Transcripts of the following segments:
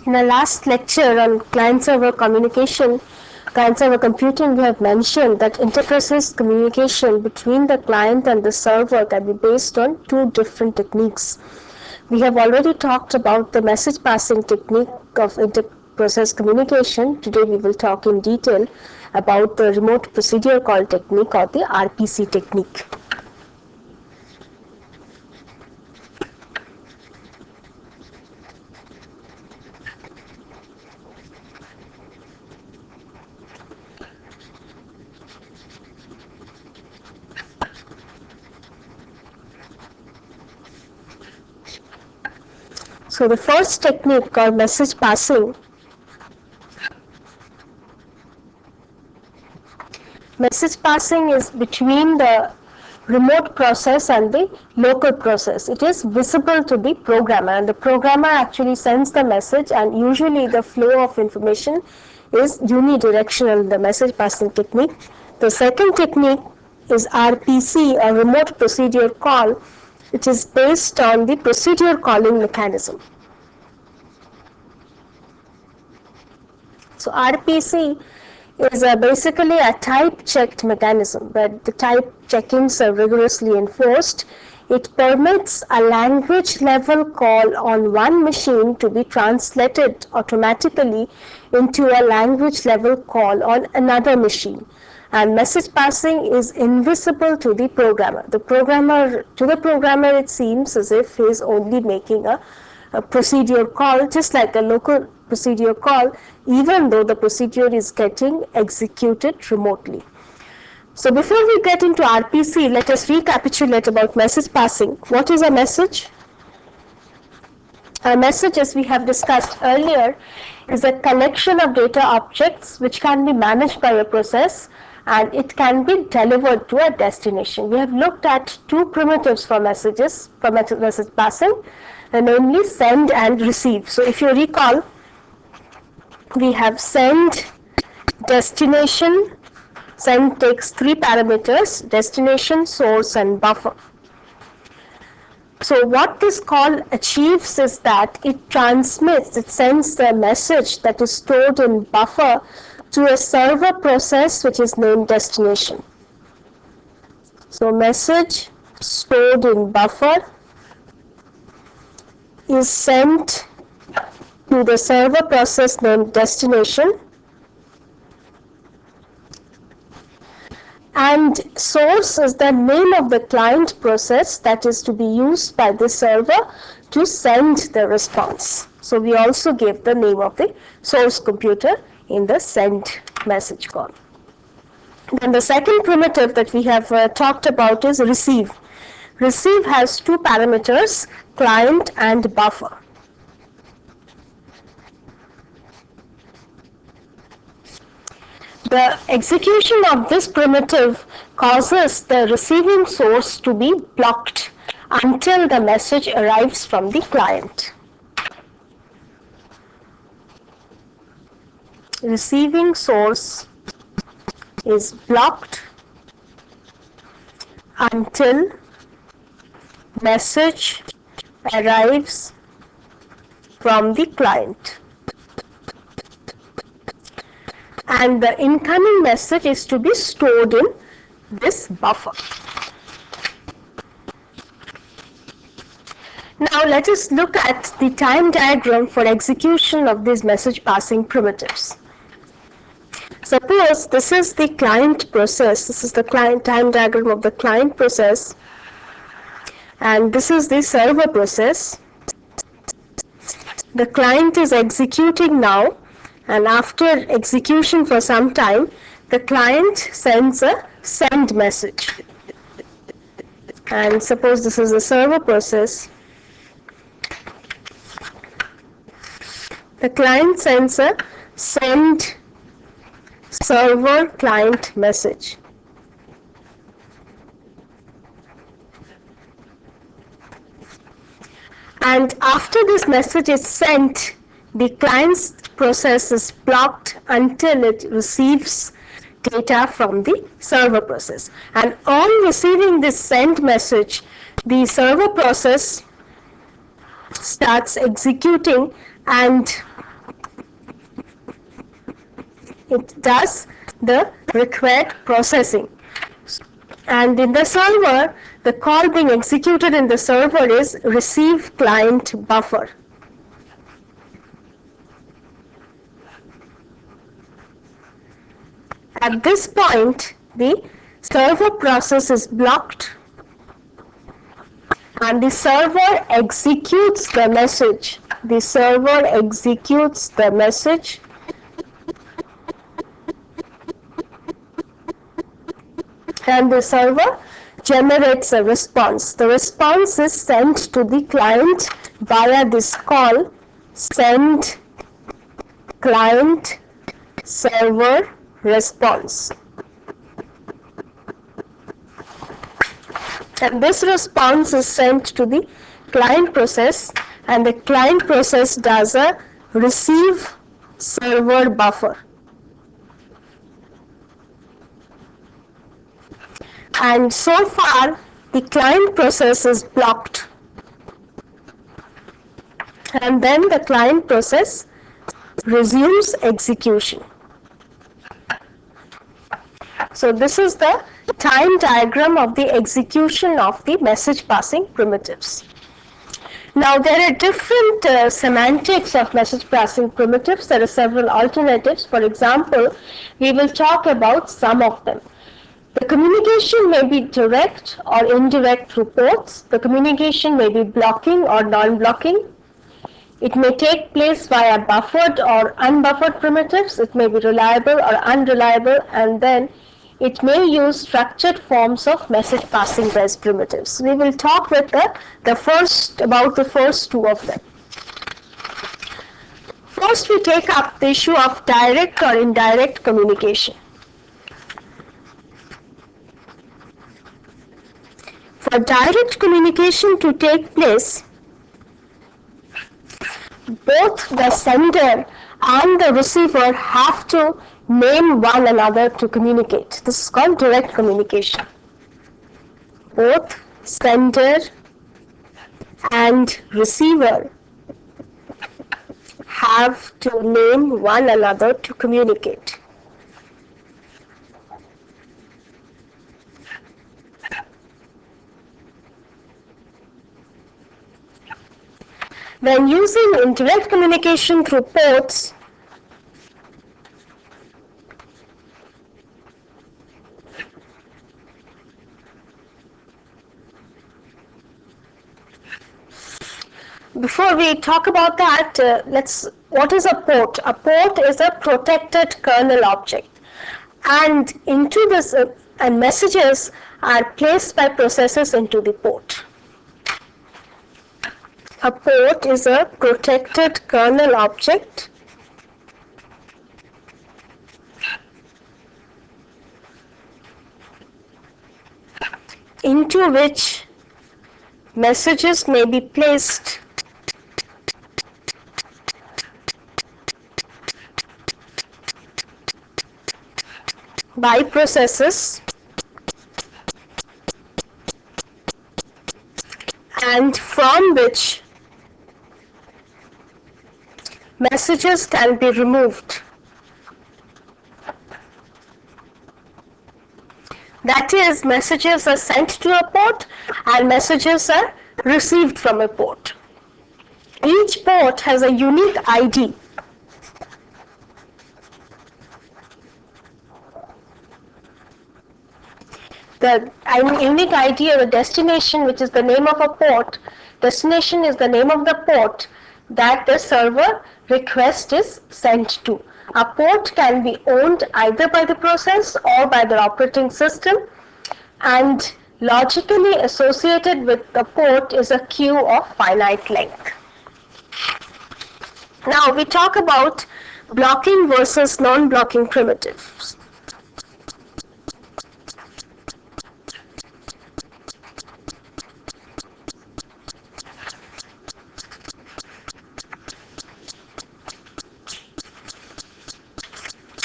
In our last lecture on client-server communication, client-server computing, we have mentioned that interprocess communication between the client and the server can be based on two different techniques. We have already talked about the message passing technique of interprocess communication. Today we will talk in detail about the remote procedure call technique or the RPC technique. So the first technique called message passing. Message passing is between the remote process and the local process. It is visible to the programmer, and the programmer actually sends the message, and usually the flow of information is unidirectional in the message passing technique. The second technique is RPC, or remote procedure call, which is based on the procedure calling mechanism. So RPC is basically a type checked mechanism, where the type checkings are rigorously enforced. It permits a language level call on one machine to be translated automatically into a language level call on another machine. And message passing is invisible to the programmer. To the programmer, it seems as if he is only making a procedure call, just like a local procedure call, even though the procedure is getting executed remotely. So before we get into RPC, let us recapitulate about message passing. What is a message? A message, as we have discussed earlier, is a collection of data objects which can be managed by a process, and it can be delivered to a destination. We have looked at two primitives for messages, for message passing, namely send and receive. So if you recall, we have send, destination. Send takes three parameters: destination, source, and buffer. So what this call achieves is that it sends the message that is stored in buffer to a server process which is named destination. So message stored in buffer is sent to the server process named destination, and source is the name of the client process that is to be used by the server to send the response. So we also give the name of the source computer in the send message call. Then the second primitive that we have talked about is receive. Receive has two parameters, client and buffer. The execution of this primitive causes the receiving source to be blocked until the message arrives from the client. Receiving source is blocked until message arrives from the client, and the incoming message is to be stored in this buffer. Now let us look at the time diagram for execution of these message passing primitives. Suppose this is the client process, this is the client time diagram of the client process, and this is the server process. The client is executing now, and after execution for some time, the client sends a send message. And suppose this is the server process. The client sends a send server client message. And after this message is sent, the client's process is blocked until it receives data from the server process. And on receiving this send message, the server process starts executing and it does the required processing. And in the server, the call being executed in the server is receive client buffer. At this point, the server process is blocked and the server executes the message. The server executes the message and the server generates a response. The response is sent to the client via this call, send client server response. And this response is sent to the client process, and the client process does a receive server buffer. And so far, the client process is blocked. And then the client process resumes execution. So this is the time diagram of the execution of the message passing primitives. Now there are different semantics of message passing primitives. There are several alternatives. For example, we will talk about some of them. The communication may be direct or indirect through ports. The communication may be blocking or non-blocking. It may take place via buffered or unbuffered primitives. It may be reliable or unreliable, and then it may use structured forms of message passing REST primitives. We will talk with about the first two of them. First, we take up the issue of direct or indirect communication. For direct communication to take place, both the sender and the receiver have to name one another to communicate. This is called direct communication. Both sender and receiver have to name one another to communicate. When using indirect communication through ports, before we talk about that, what is a port? A port is a protected kernel object, and into this, and messages are placed by processes into the port. A port is a protected kernel object into which messages may be placed by processes and from which messages can be removed. That is, messages are sent to a port and messages are received from a port. Each port has a unique ID. The unique ID of a destination, which is the name of a port. Destination is the name of the port that the server request is sent to. A port can be owned either by the process or by the operating system, and logically associated with the port is a queue of finite length. Now we talk about blocking versus non-blocking primitives.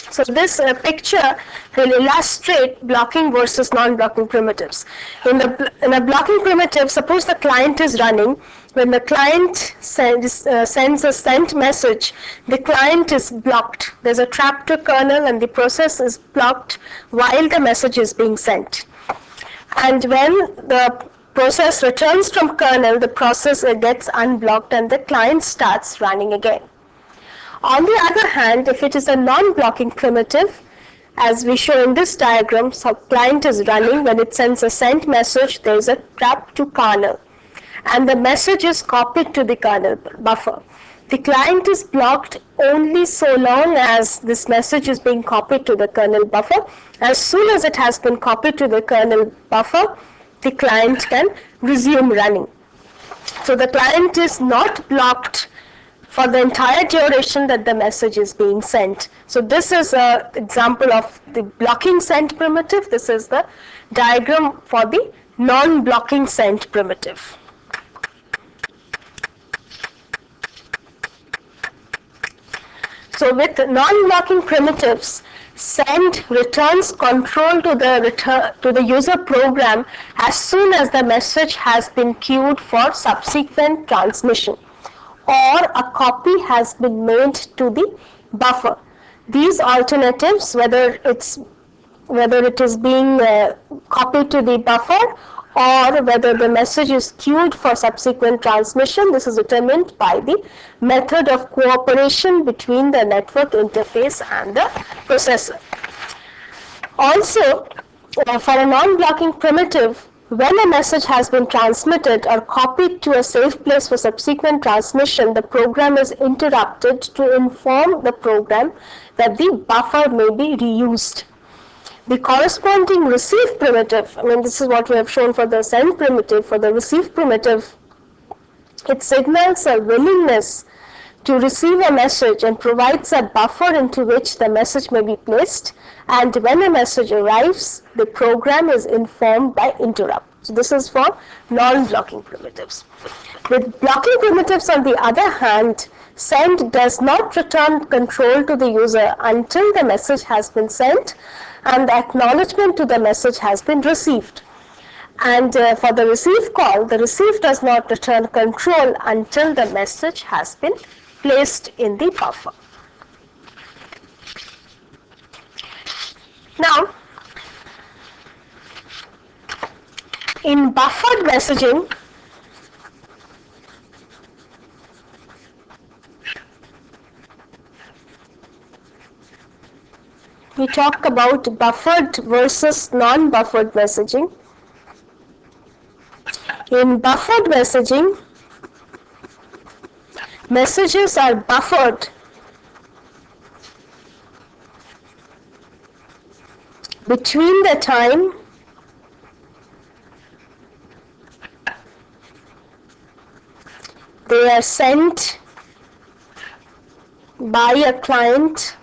So this picture will illustrate blocking versus non-blocking primitives. In a blocking primitive, suppose the client is running. When the client sends a sent message, the client is blocked. There's a trap to kernel and the process is blocked while the message is being sent. And when the process returns from kernel, the process gets unblocked and the client starts running again. On the other hand, if it is a non-blocking primitive, as we show in this diagram, so client is running. When it sends a sent message, there is a trap to kernel, and the message is copied to the kernel buffer. The client is blocked only so long as this message is being copied to the kernel buffer. As soon as it has been copied to the kernel buffer, the client can resume running. So the client is not blocked for the entire duration that the message is being sent. So this is an example of the blocking sent primitive. This is the diagram for the non-blocking sent primitive. So with non-blocking primitives, send returns control to the user program as soon as the message has been queued for subsequent transmission, or a copy has been made to the buffer. These alternatives, whether it is being copied to the buffer or whether the message is queued for subsequent transmission, this is determined by the method of cooperation between the network interface and the processor. Also, for a non-blocking primitive, when a message has been transmitted or copied to a safe place for subsequent transmission, the program is interrupted to inform the program that the buffer may be reused. The corresponding receive primitive, this is what we have shown for the send primitive. For the receive primitive, it signals a willingness to receive a message and provides a buffer into which the message may be placed, and when a message arrives, the program is informed by interrupt. So this is for non-blocking primitives. With blocking primitives, on the other hand, send does not return control to the user until the message has been sent and the acknowledgement to the message has been received. And for the receive call, the receive does not return control until the message has been placed in the buffer. Now, in buffered messaging, we talk about buffered versus non-buffered messaging. In buffered messaging, messages are buffered between the time they are sent by a client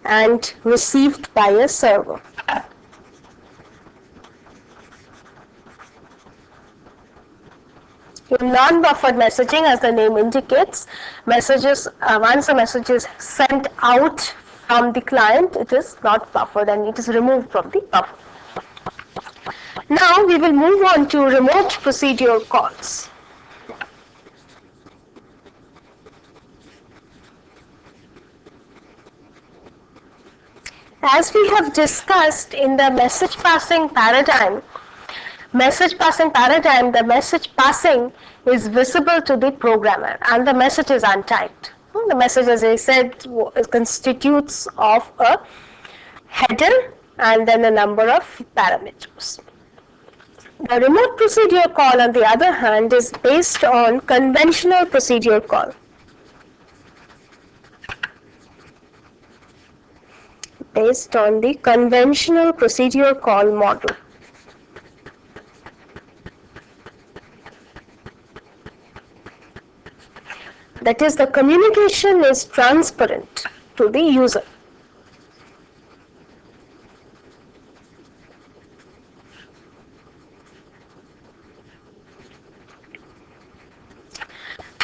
and received by a server. In non-buffered messaging, as the name indicates, messages once a message is sent out from the client, it is not buffered and it is removed from the buffer. Now we will move on to remote procedure calls. As we have discussed in the message passing paradigm, the message passing is visible to the programmer and the message is untyped. The message, as I said, constitutes of a header and then a number of parameters. The remote procedure call, on the other hand, is based on conventional procedure call. Based on the conventional procedure call model. That is, the communication is transparent to the user.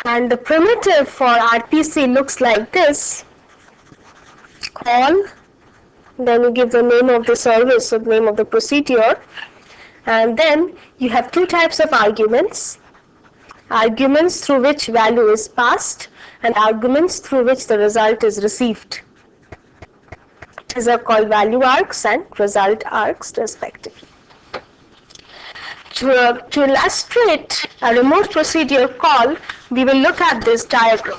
And the primitive for RPC looks like this: call then you give the name of the service or the name of the procedure, and then you have two types of arguments: arguments through which value is passed and arguments through which the result is received. These are called value args and result args respectively. To illustrate a remote procedure call, we will look at this diagram.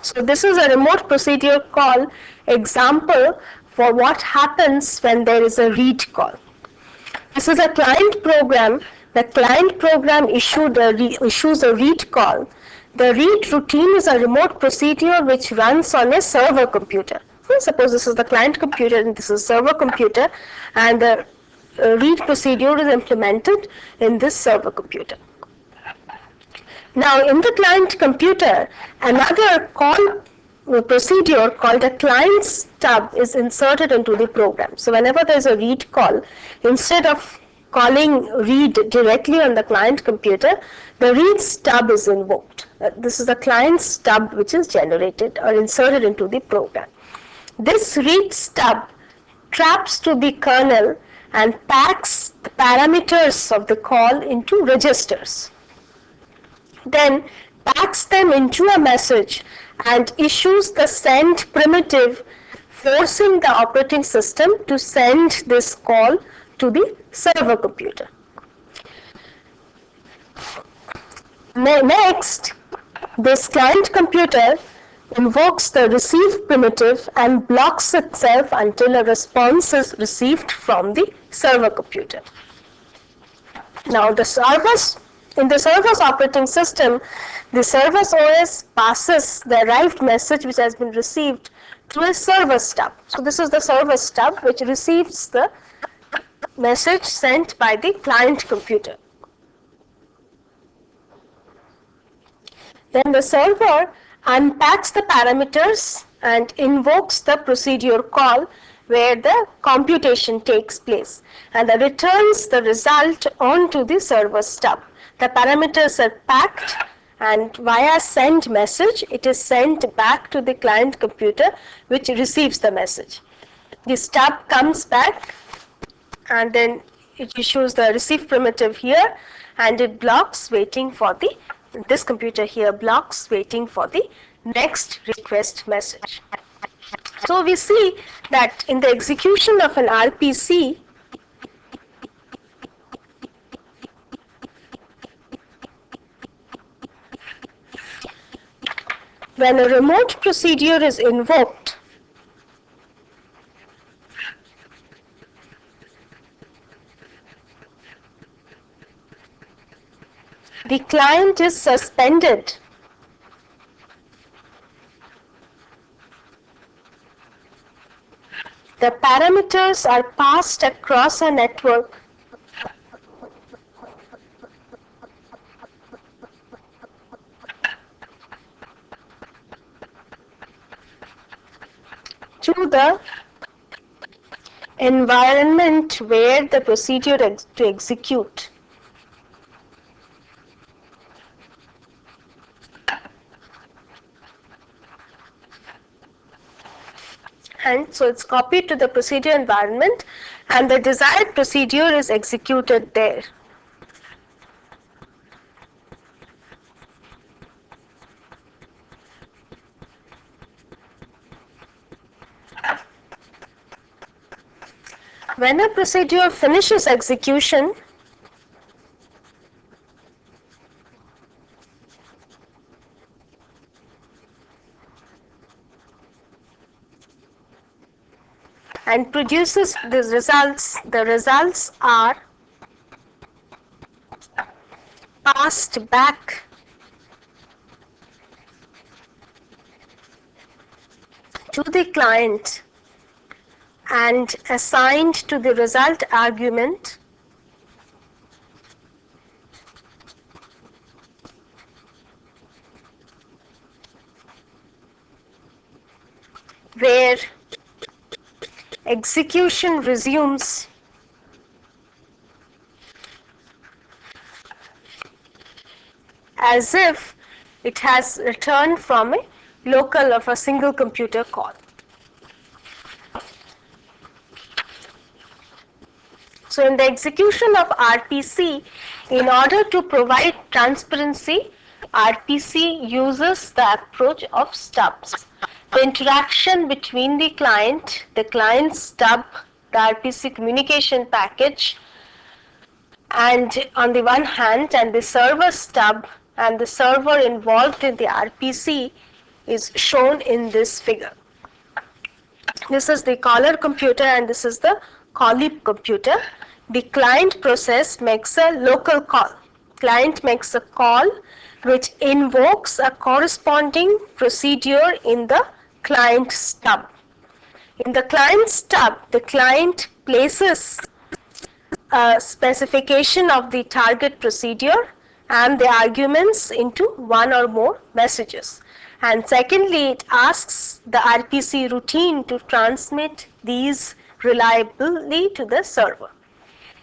So this is a remote procedure call example for what happens when there is a read call. This is a client program. The client program issues a read call. The read routine is a remote procedure which runs on a server computer. So suppose this is the client computer and this is server computer, and the read procedure is implemented in this server computer. Now in the client computer, another call procedure called a client stub is inserted into the program. So whenever there is a read call, instead of calling read directly on the client computer, the read stub is invoked. This is the client stub which is generated or inserted into the program. This read stub traps to the kernel and packs the parameters of the call into registers. Then packs them into a message and issues the send primitive, forcing the operating system to send this call to the server computer. Next, this client computer invokes the receive primitive and blocks itself until a response is received from the server computer. Now in the server's operating system, the server's OS passes the arrived message which has been received through a server stub. So this is the server stub which receives the message sent by the client computer. Then the server unpacks the parameters and invokes the procedure call where the computation takes place, and then returns the result onto the server stub. The parameters are packed, and via send message it is sent back to the client computer which receives the message. The stub comes back and then it issues the receive primitive here, and it blocks waiting for this computer here blocks waiting for the next request message. So we see that in the execution of an RPC, when a remote procedure is invoked, the client is suspended the parameters are passed across a network to the environment where the procedure to execute. And so it's copied to the procedure environment and the desired procedure is executed there. When a procedure finishes execution, and produces these results, the results are passed back to the client and assigned to the result argument where execution resumes as if it has returned from a local of a single computer call. So in the execution of RPC, in order to provide transparency, RPC uses the approach of stubs. The interaction between the client stub, the RPC communication package, and on the one hand, and the server stub and the server involved in the RPC is shown in this figure. This is the caller computer and this is the callee computer. The client process makes a local call. Client makes a call which invokes a corresponding procedure in the client stub. In the client stub, the client places a specification of the target procedure and the arguments into one or more messages. And secondly, it asks the RPC routine to transmit these reliably to the server.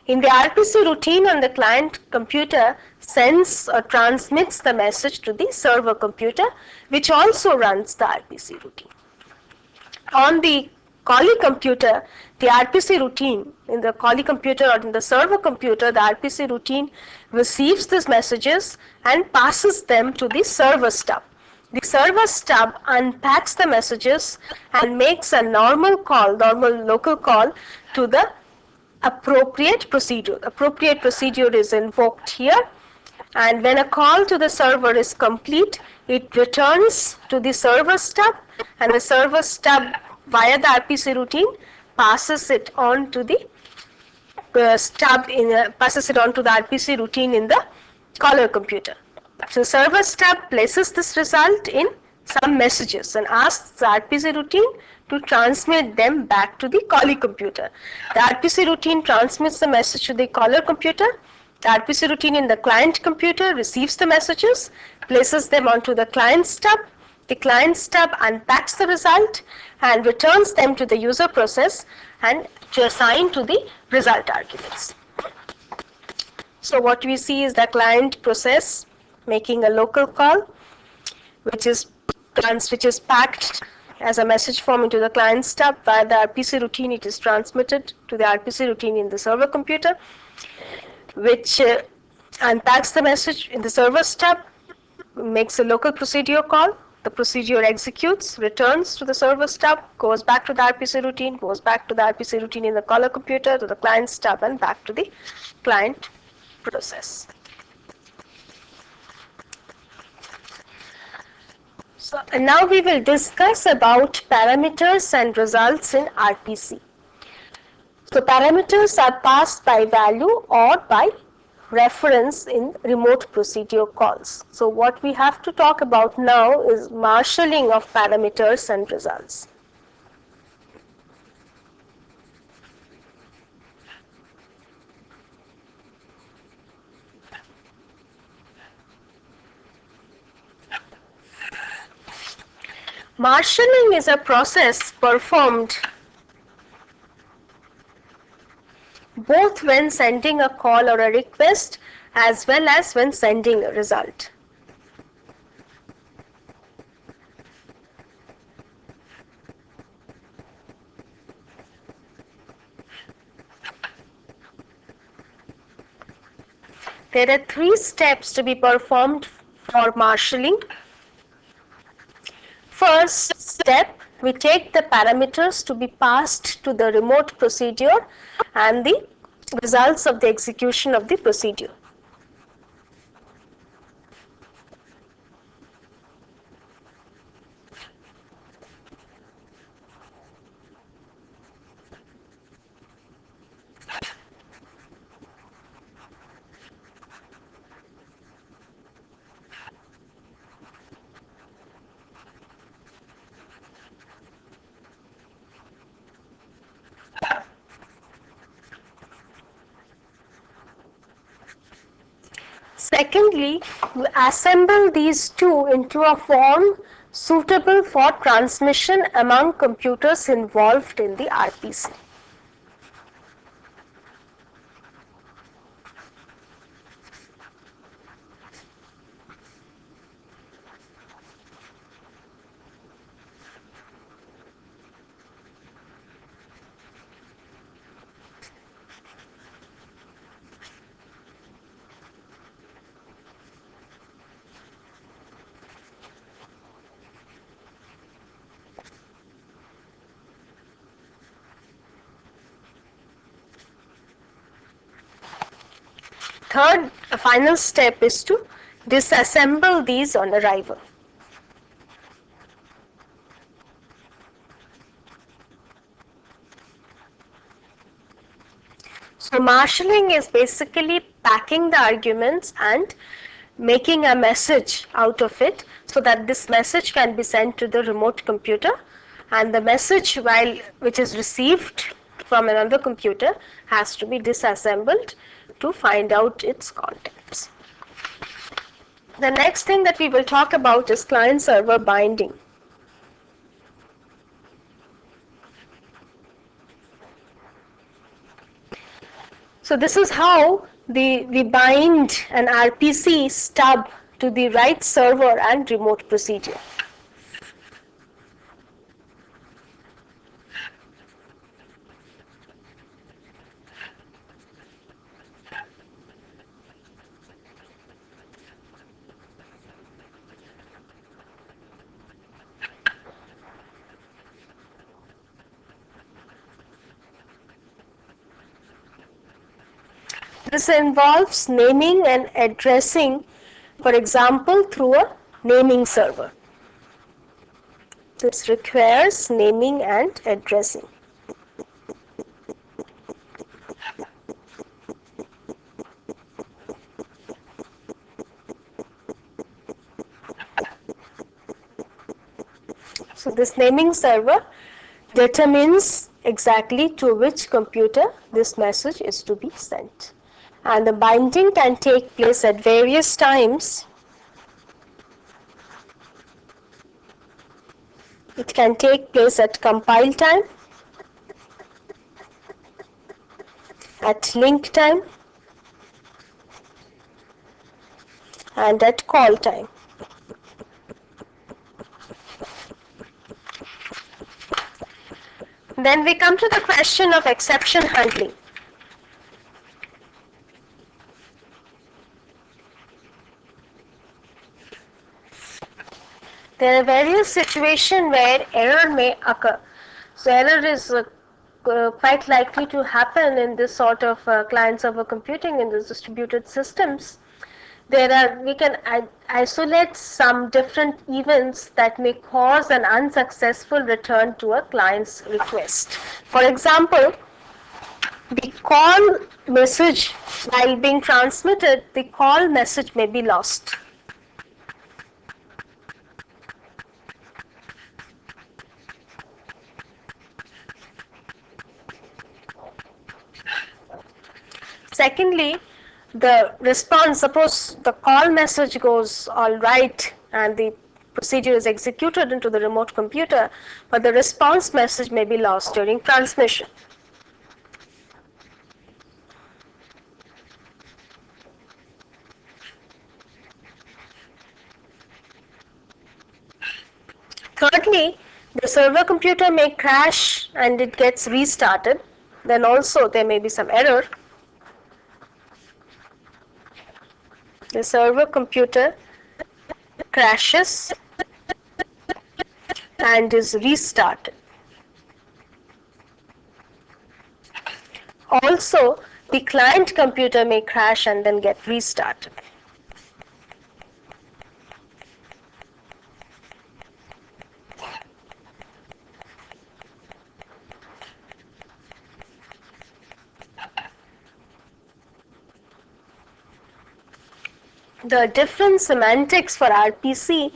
In the RPC routine on the client computer sends or transmits the message to the server computer, which also runs the RPC routine. On the callee computer, the RPC routine, in the callee computer or in the server computer, the RPC routine receives these messages and passes them to the server stub. The server stub unpacks the messages and makes a normal local call to the appropriate procedure. Appropriate procedure is invoked here, and when a call to the server is complete, it returns to the server stub, and the server stub via the RPC routine passes it on to the RPC routine in the caller computer. So server stub places this result in some messages and asks the RPC routine to transmit them back to the callee computer. The RPC routine transmits the message to the caller computer. The RPC routine in the client computer receives the messages, places them onto the client stub. The client stub unpacks the result and returns them to the user process and to assign to the result arguments. So what we see is the client process making a local call, which is packed as a message form into the client stub. Via the RPC routine, it is transmitted to the RPC routine in the server computer, which unpacks the message in the server stub, makes a local procedure call. The procedure executes, returns to the server stub, goes back to the RPC routine, goes back to the RPC routine in the caller computer, to the client stub, and back to the client process. So now we will discuss about parameters and results in RPC. So parameters are passed by value or by reference in remote procedure calls. So what we have to talk about now is marshalling of parameters and results. Marshalling is a process performed both when sending a call or a request as well as when sending a result. There are 3 steps to be performed for marshalling. First step, we take the parameters to be passed to the remote procedure and the results of the execution of the procedure. Secondly, we assemble these two into a form suitable for transmission among computers involved in the RPC. third final step is to disassemble these on arrival. So marshalling is basically packing the arguments and making a message out of it so that this message can be sent to the remote computer, and the message which is received from another computer has to be disassembled to find out its contents. The next thing that we will talk about is client-server binding. So this is how we bind an RPC stub to the right server and remote procedure. This involves naming and addressing, for example, through a naming server. This requires naming and addressing. So this naming server determines exactly to which computer this message is to be sent. And the binding can take place at various times. It can take place at compile time, at link time, and at call time. Then we come to the question of exception handling. There are various situations where error may occur. So error is quite likely to happen in this sort of client-server computing in these distributed systems. We can isolate some different events that may cause an unsuccessful return to a client's request. For example, the call message, while being transmitted, the call message may be lost. Secondly, the response, suppose the call message goes all right and the procedure is executed into the remote computer, but the response message may be lost during transmission. Thirdly, the server computer may crash and it gets restarted. Then also there may be some error. The server computer crashes and is restarted. Also, the client computer may crash and then get restarted. The different semantics for RPC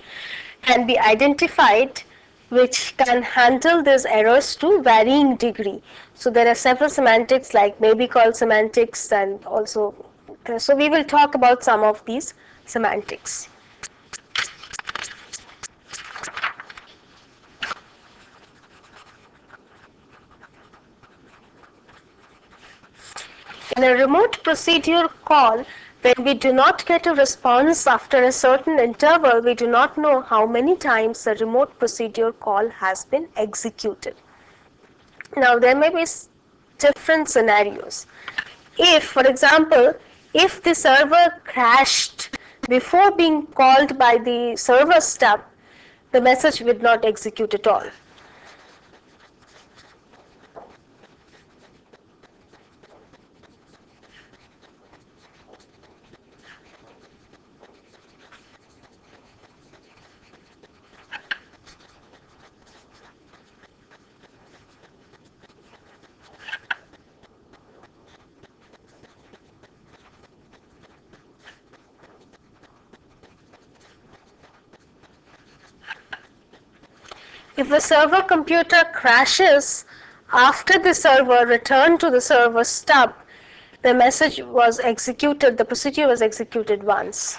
can be identified, which can handle these errors to varying degree. So there are several semantics like maybe call semantics, and also, so we will talk about some of these semantics. In a remote procedure call, when we do not get a response after a certain interval, we do not know how many times the remote procedure call has been executed. Now, there may be different scenarios. If, for example, if the server crashed before being called by the server stub, the message would not execute at all. If the server computer crashes after the server returned to the server stub, the message was executed, the procedure was executed once.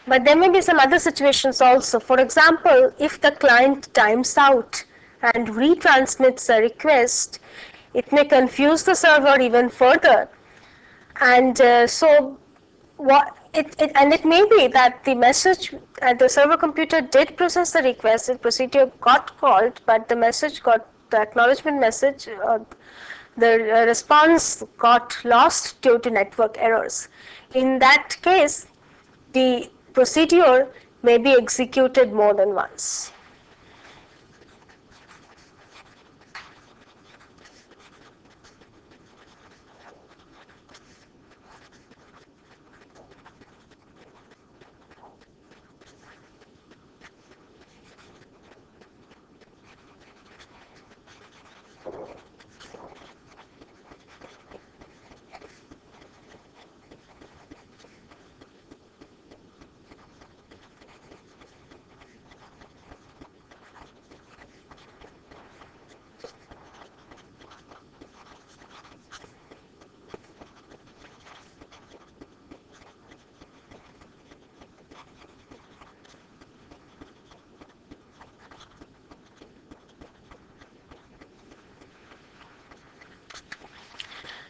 But there may be some other situations also. For example, if the client times out and retransmits a request, it may confuse the server even further. And it may be that the message, the server computer did process the request, the procedure got called, but the message got, the acknowledgement message, the response got lost due to network errors. In that case, the procedure may be executed more than once.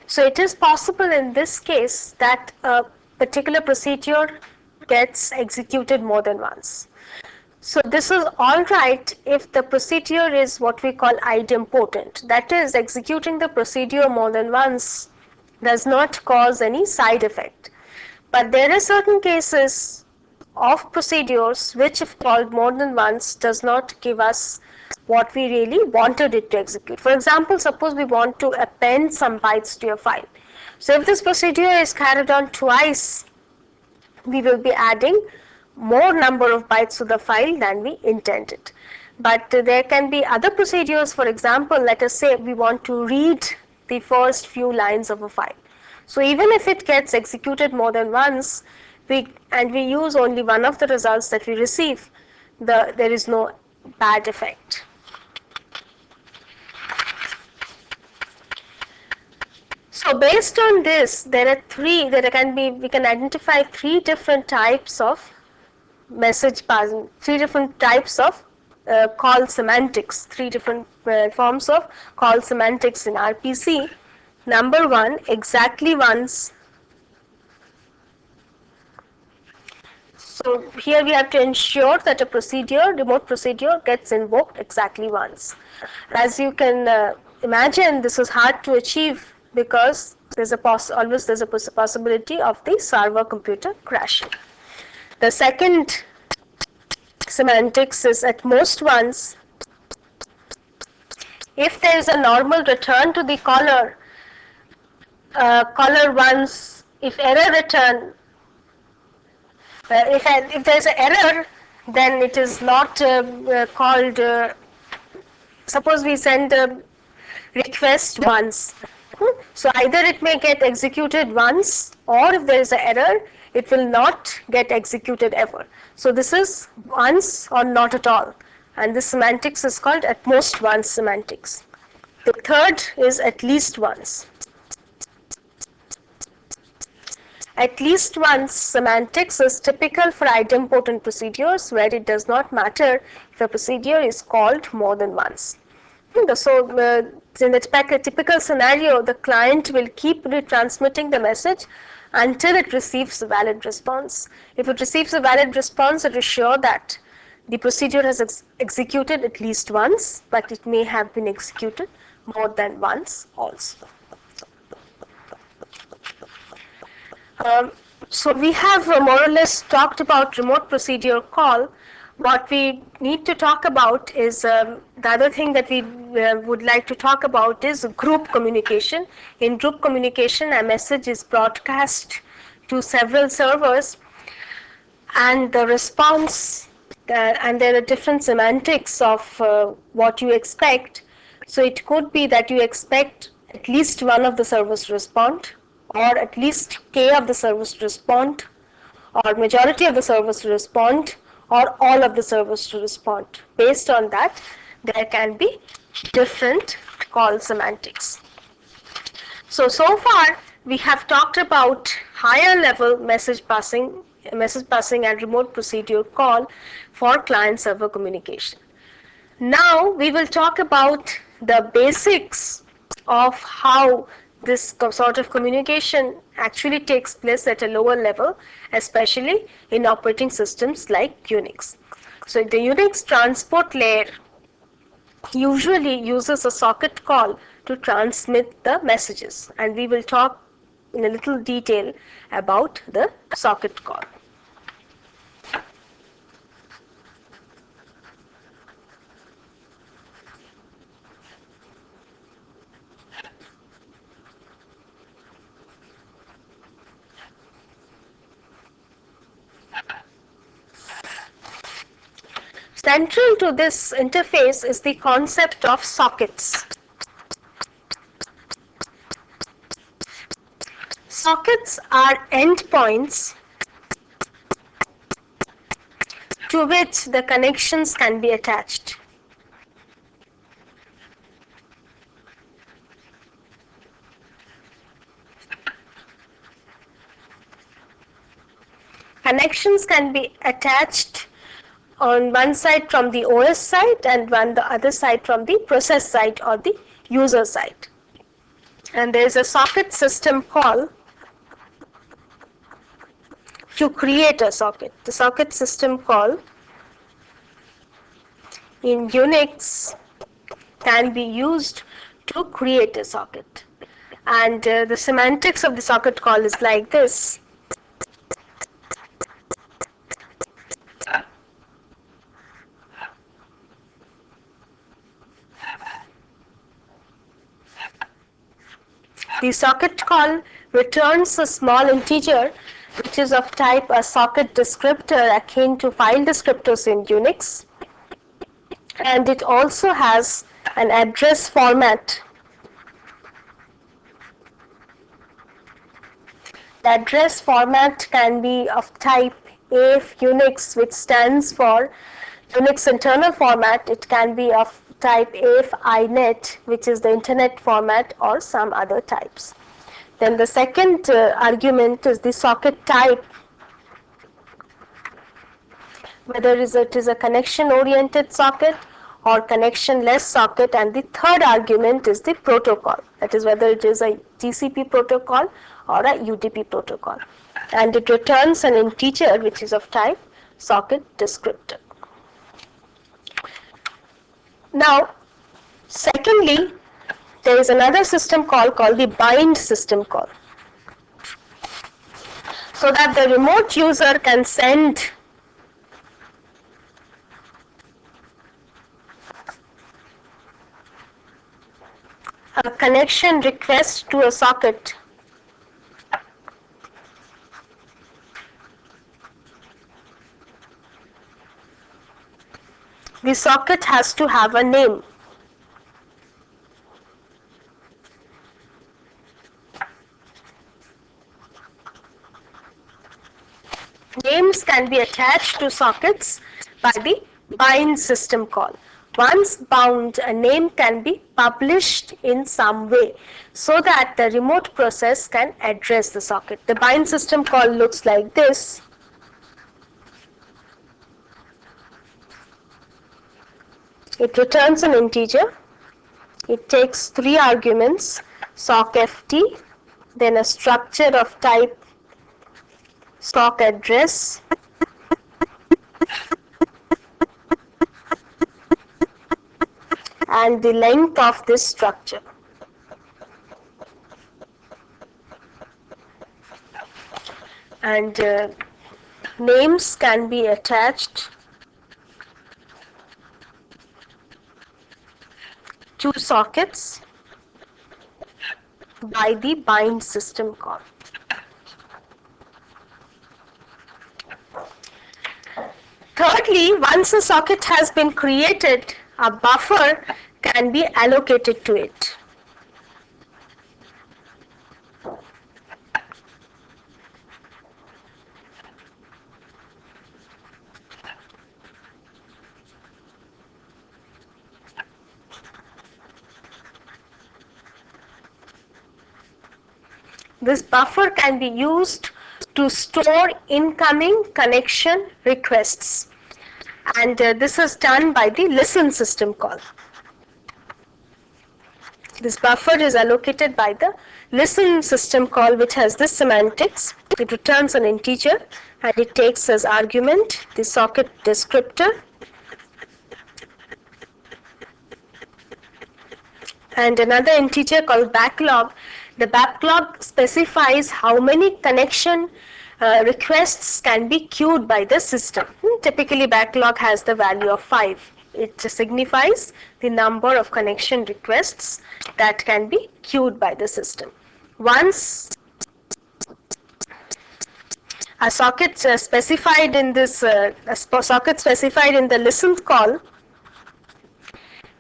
So it is possible in this case that a particular procedure gets executed more than once. So this is all right if the procedure is what we call idempotent. That is, executing the procedure more than once does not cause any side effect. But there are certain cases of procedures which, if called more than once, does not give us what we really wanted it to execute. For example, suppose we want to append some bytes to a file. So if this procedure is carried on twice, we will be adding more number of bytes to the file than we intended. But there can be other procedures. For example, let us say we want to read the first few lines of a file. So even if it gets executed more than once, we use only one of the results that we receive, there is no bad effect. So based on this, we can identify three different types of message passing, three different types of call semantics, three different forms of call semantics in RPC. Number one, exactly once. So here we have to ensure that a procedure, remote procedure, gets invoked exactly once. As you can imagine, this is hard to achieve because always there's a possibility of the server computer crashing. The second semantics is at most once. If there is a normal return to the caller, caller once, if error return, if there is an error, then it is not called, suppose we send a request once. So either it may get executed once, or if there is an error, it will not get executed ever. So this is once or not at all. And this semantics is called at most once semantics. The third is at least once. At least once semantics is typical for idempotent procedures where it does not matter if a procedure is called more than once. So in the typical scenario, the client will keep retransmitting the message until it receives a valid response. If it receives a valid response, it is sure that the procedure has executed at least once, but it may have been executed more than once also. So we have more or less talked about remote procedure call. What we need to talk about is the other thing that we would like to talk about is group communication. In group communication, a message is broadcast to several servers, and the response and there are different semantics of what you expect. So it could be that you expect at least one of the servers to respond, or at least k of the servers to respond, or majority of the servers to respond, or all of the servers to respond. Based on that, there can be different call semantics. So far we have talked about higher level message passing and remote procedure call for client server communication. Now we will talk about the basics of how this sort of communication actually takes place at a lower level, especially in operating systems like Unix. So the Unix transport layer usually uses a socket call to transmit the messages, and we will talk in a little detail about the socket call. Central to this interface is the concept of sockets. Sockets are endpoints to which the connections can be attached. Connections can be attached on one side from the OS side and the other side from the process side or the user side. And there is a socket system call to create a socket. The socket system call in Unix can be used to create a socket. And the semantics of the socket call is like this. The socket call returns a small integer which is of type a socket descriptor akin to file descriptors in Unix, and it also has an address format. The address format can be of type AF Unix, which stands for Unix internal format. It can be of type AF INET, which is the internet format, or some other types. Then the second argument is the socket type, whether it is a connection-oriented socket or connection-less socket, and the third argument is the protocol, that is whether it is a TCP protocol or a UDP protocol, and it returns an integer which is of type socket descriptor. Now, secondly, there is another system call called the bind system call, so that the remote user can send a connection request to a socket. The socket has to have a name. Names can be attached to sockets by the bind system call. Once bound, a name can be published in some way so that the remote process can address the socket. The bind system call looks like this. It returns an integer. It takes 3 arguments, sockft, then a structure of type sock address, and the length of this structure. and names can be attached to sockets by the bind system call. Thirdly, once a socket has been created, a buffer can be allocated to it. This buffer can be used to store incoming connection requests, and this is done by the listen system call. This buffer is allocated by the listen system call, which has this semantics. It returns an integer and it takes as argument the socket descriptor and another integer called backlog. The backlog specifies how many connection requests can be queued by the system. Typically, backlog has the value of 5. It signifies the number of connection requests that can be queued by the system. Once a socket specified in this socket specified in the listen call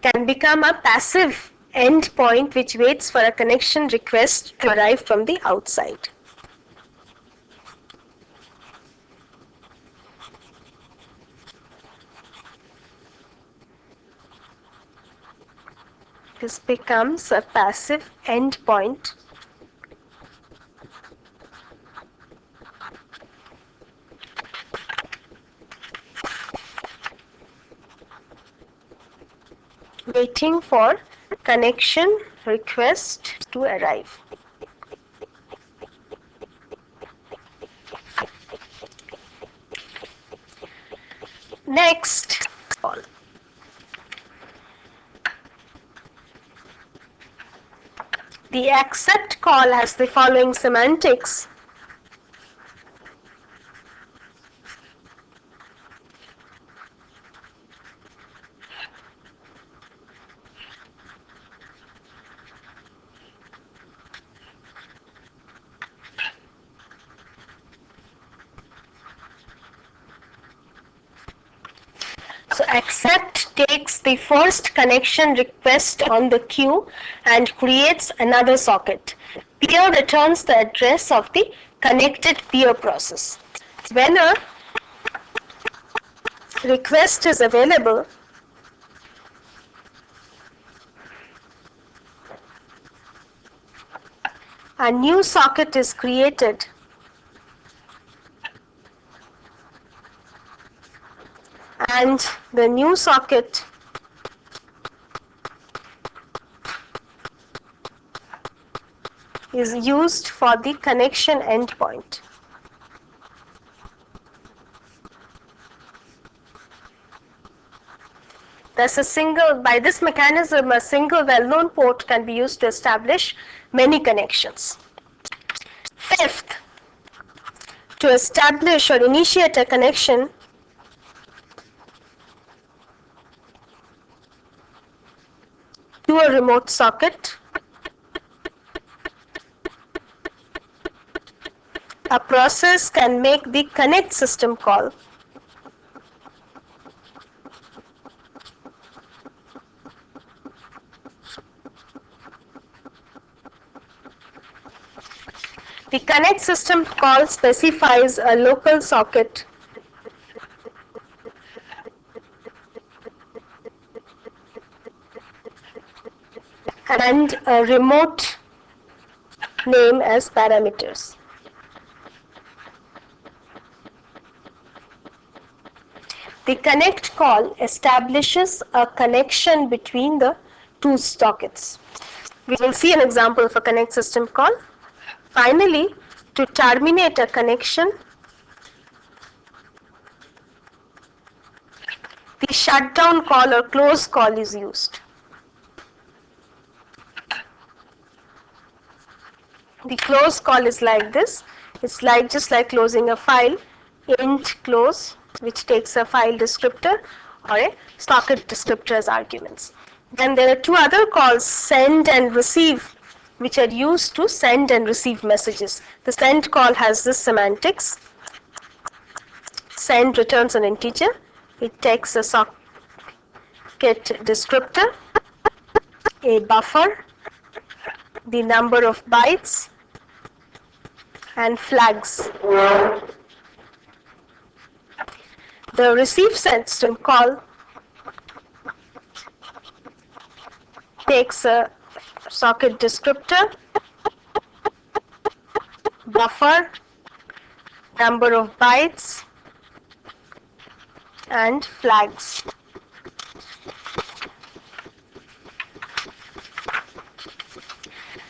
can become a passive endpoint which waits for a connection request to arrive from the outside. This becomes a passive endpoint waiting for connection request to arrive. Next, the accept call has the following semantics. So accept takes the first connection request on the queue and creates another socket. Peer returns the address of the connected peer process. When a request is available, a new socket is created and the new socket is used for the connection endpoint. By this mechanism, a single well-known port can be used to establish many connections. Fifth, to establish or initiate a connection, to a remote socket, a process can make the connect system call. The connect system call specifies a local socket and a remote name as parameters. The connect call establishes a connection between the two sockets. We will see an example of a connect system call. Finally, to terminate a connection, the shutdown call or close call is used. The close call is like this. It's like just like closing a file, int close, which takes a file descriptor or a socket descriptor as arguments. Then there are two other calls, send and receive, which are used to send and receive messages. The send call has this semantics. Send returns an integer. It takes a socket descriptor, a buffer, the number of bytes, and flags. The receive system call takes a socket descriptor, buffer, number of bytes, and flags.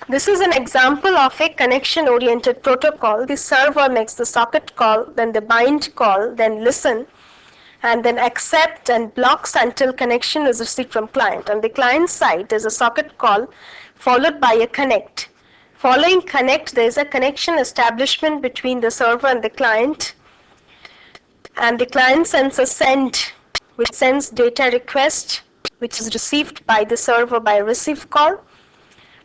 This is an example of a connection-oriented protocol. The server makes the socket call, then the bind call, then listen, and then accept and blocks until connection is received from client. On the client side, there's a socket call followed by a connect. Following connect, there is a connection establishment between the server and the client. And the client sends a send, which sends data request, which is received by the server by a receive call.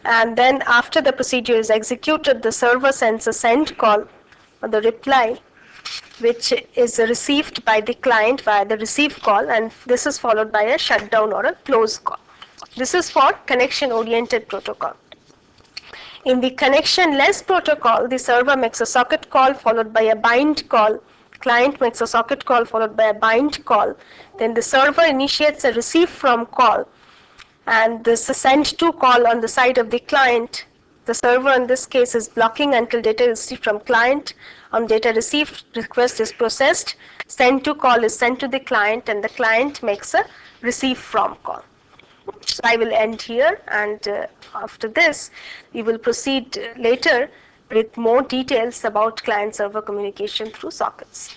And then after the procedure is executed, the server sends a send call or the reply, which is received by the client via the receive call, and this is followed by a shutdown or a close call. This is for connection-oriented protocol. In the connection-less protocol, the server makes a socket call followed by a bind call. Client makes a socket call followed by a bind call. Then the server initiates a receive from call, and this send to call on the side of the client. The server in this case is blocking until data is received from client. On data received, request is processed. Send to call is sent to the client, and the client makes a receive from call. So I will end here, and after this, we will proceed later with more details about client-server communication through sockets.